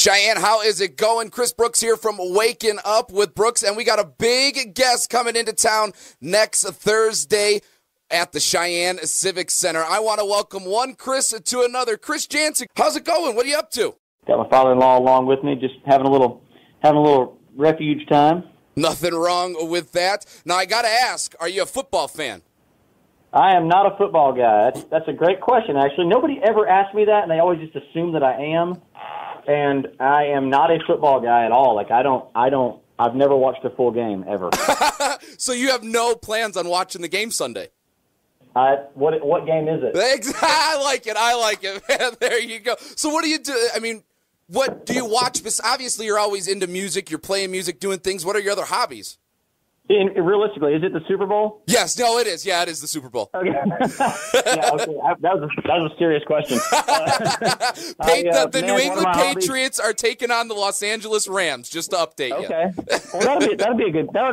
Cheyenne, how is it going? Chris Brooks here from Waking Up with Brooks, and we got a big guest coming into town next Thursday at the Cheyenne Civic Center. I want to welcome one Chris to another. Chris Janson, how's it going? What are you up to? Got my father-in-law along with me, just having a little refuge time. Nothing wrong with that. Now, I got to ask, are you a football fan? I am not a football guy. That's a great question, actually. Nobody ever asked me that, and they always just assume that I am. And I am not a football guy at all. I've never watched a full game, ever. So you have no plans on watching the game Sunday? What game is it? I like it, man. There you go. So what do you do? I mean, what do you watch? Obviously, you're always into music. You're playing music, doing things. What are your other hobbies? Realistically, is it the Super Bowl? Yes, no, it is. Yeah, it is the Super Bowl. Okay. Yeah, okay. That was a serious question. The New England Patriots are taking on the Los Angeles Rams. Just to update you. Okay. Well, that would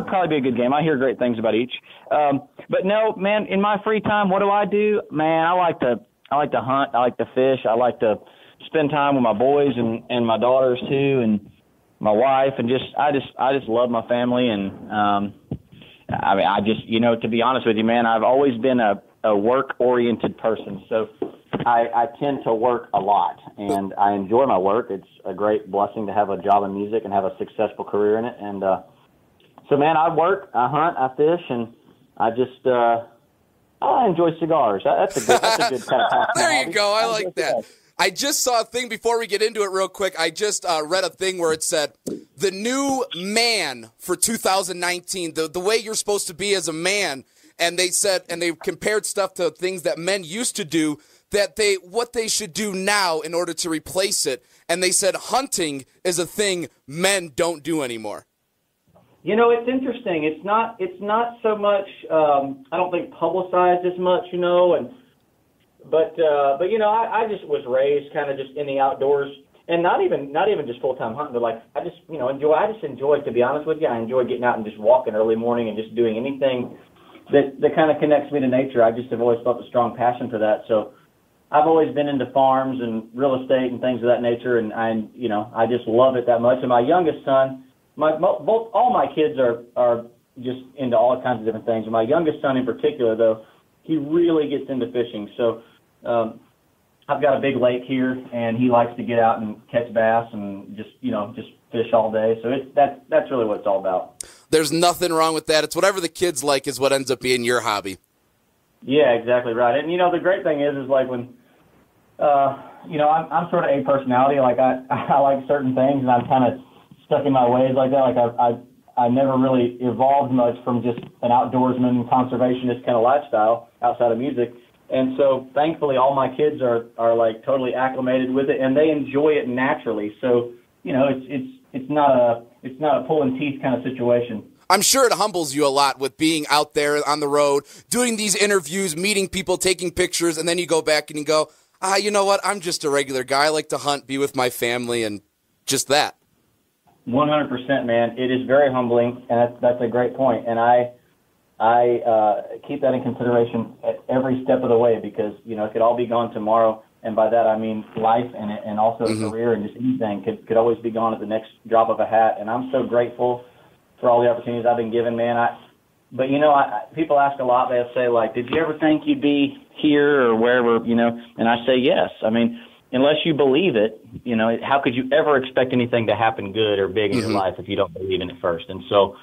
probably be a good game. I hear great things about each. But no, man. In my free time, what do? Man, I like to hunt. I like to fish. I like to spend time with my boys and my daughters too, and my wife, and I just love my family. And to be honest with you, man, I've always been a work-oriented person. So I tend to work a lot, and I enjoy my work. It's a great blessing to have a job in music and have a successful career in it. And so, man, I work, I hunt, I fish, and I enjoy cigars. That's a good kind of pastime. There you go. I like that. I just saw a thing before we get into it real quick. I just read a thing where it said the new man for 2019, the way you're supposed to be as a man. And they said, and they compared stuff to things that men used to do, what they should do now in order to replace it. And they said hunting is a thing men don't do anymore. You know, it's interesting. It's not so much, I don't think publicized as much, But I just was raised kind of just in the outdoors, and not even just full-time hunting, but I just enjoy, to be honest with you, I enjoy getting out and just walking early morning and just doing anything that kind of connects me to nature. I just have always felt a strong passion for that. So I've always been into farms and real estate and things of that nature, and I just love it that much. And my youngest son, all my kids are just into all kinds of different things. And my youngest son in particular, though, he really gets into fishing. So I've got a big lake here, and he likes to get out and catch bass and just fish all day. So that's really what it's all about. There's nothing wrong with that. It's whatever the kids like is what ends up being your hobby. Yeah, exactly right. And the great thing is when I'm sort of a personality. Like I like certain things, and I'm kind of stuck in my ways like that. Like I never really evolved much from just an outdoorsman, conservationist kind of lifestyle outside of music. And so thankfully all my kids are like totally acclimated with it, and they enjoy it naturally. So, it's not a pulling teeth kind of situation. I'm sure it humbles you a lot with being out there on the road, doing these interviews, meeting people, taking pictures, and then you go back and you go, you know what? I'm just a regular guy. I like to hunt, be with my family, and just that. 100%, man. It is very humbling, and that's a great point. And I keep that in consideration at every step of the way, because it could all be gone tomorrow, and by that I mean life and also a career, and just anything could always be gone at the next drop of a hat. And I'm so grateful for all the opportunities I've been given, man. But people ask a lot. They'll say, like, did you ever think you'd be here or wherever? And I say yes. I mean, unless you believe it, how could you ever expect anything to happen good or big in your life if you don't believe in it first? And so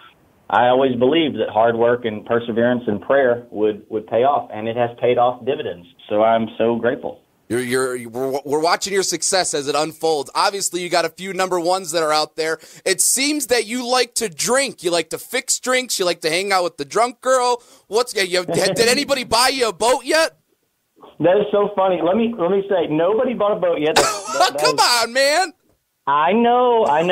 I always believed that hard work and perseverance and prayer would pay off, and it has paid off dividends. So I'm so grateful. We're watching your success as it unfolds. Obviously, you got a few number ones that are out there. It seems that you like to drink. You like to fix drinks. You like to hang out with the drunk girl. Did anybody buy you a boat yet? That is so funny. Let me say, nobody bought a boat yet. Come on, man. I know. I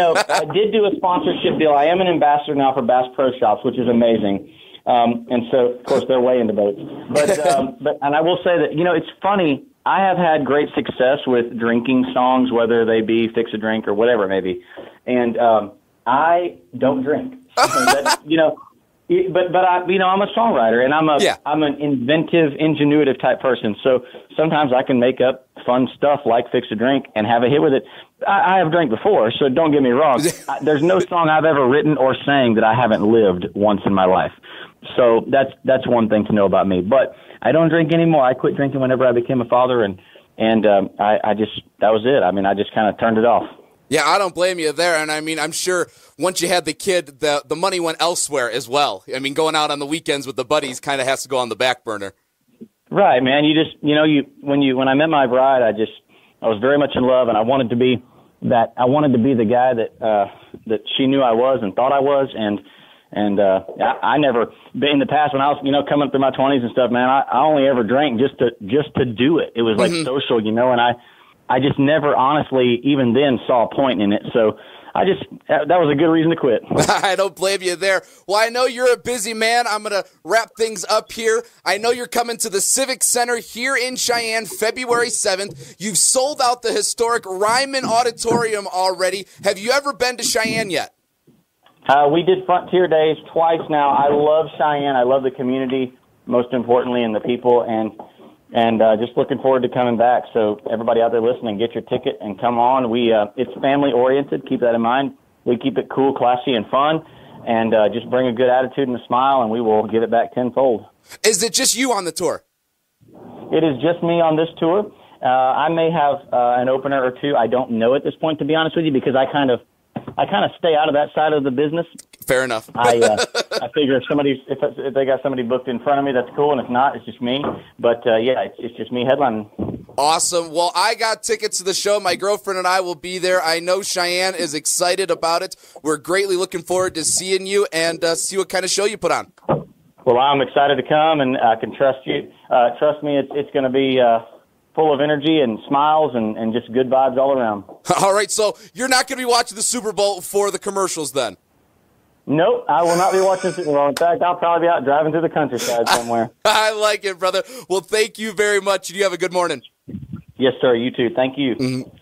did do a sponsorship deal. I am an ambassador now for Bass Pro Shops, which is amazing. And so, of course, they're way into boats. But I will say that, it's funny. I have had great success with drinking songs, whether they be Fix a Drink or whatever it may be. And I don't drink. But I'm a songwriter, and I'm an inventive, ingenuitive type person. So sometimes I can make up fun stuff like Fix a Drink and have a hit with it. I have drank before, so don't get me wrong. There's no song I've ever written or sang that I haven't lived once in my life. So that's one thing to know about me. But I don't drink anymore. I quit drinking whenever I became a father, and I just, that was it. I mean, I just kind of turned it off. Yeah, I don't blame you there. And I mean, I'm sure once you had the kid, the money went elsewhere as well. I mean, going out on the weekends with the buddies kind of has to go on the back burner. Right, man. You just, when I met my bride, I was very much in love, and I wanted to be the guy that she knew I was and thought I was. And I never, in the past when I was, coming through my 20s and stuff, man, I only ever drank just to do it. It was like social, and I just never honestly even then saw a point in it. So that was a good reason to quit. I don't blame you there. Well, I know you're a busy man. I'm going to wrap things up here. I know you're coming to the Civic Center here in Cheyenne February 7th. You've sold out the historic Ryman Auditorium already. Have you ever been to Cheyenne yet? We did Frontier Days twice now. I love Cheyenne. I love the community, most importantly, and the people, and just looking forward to coming back. So everybody out there listening, get your ticket and come on. It's family-oriented. Keep that in mind. We keep it cool, classy, and fun, and just bring a good attitude and a smile, and we will give it back tenfold. Is it just you on the tour? It is just me on this tour. I may have an opener or two. I don't know at this point, to be honest with you, because I kind of stay out of that side of the business. Fair enough. I figure if they got somebody booked in front of me, that's cool, and if not, it's just me. But it's just me headlining. Awesome. Well, I got tickets to the show. My girlfriend and I will be there. I know Cheyenne is excited about it. We're greatly looking forward to seeing you and see what kind of show you put on. Well, I'm excited to come, and I can trust you. Trust me, it's going to be full of energy and smiles and just good vibes all around. All right, so you're not going to be watching the Super Bowl for the commercials then? Nope, I will not be watching Super Bowl. In fact, I'll probably be out driving through the countryside somewhere. I like it, brother. Well, thank you very much, and you have a good morning. Yes, sir. You too. Thank you. Mm-hmm.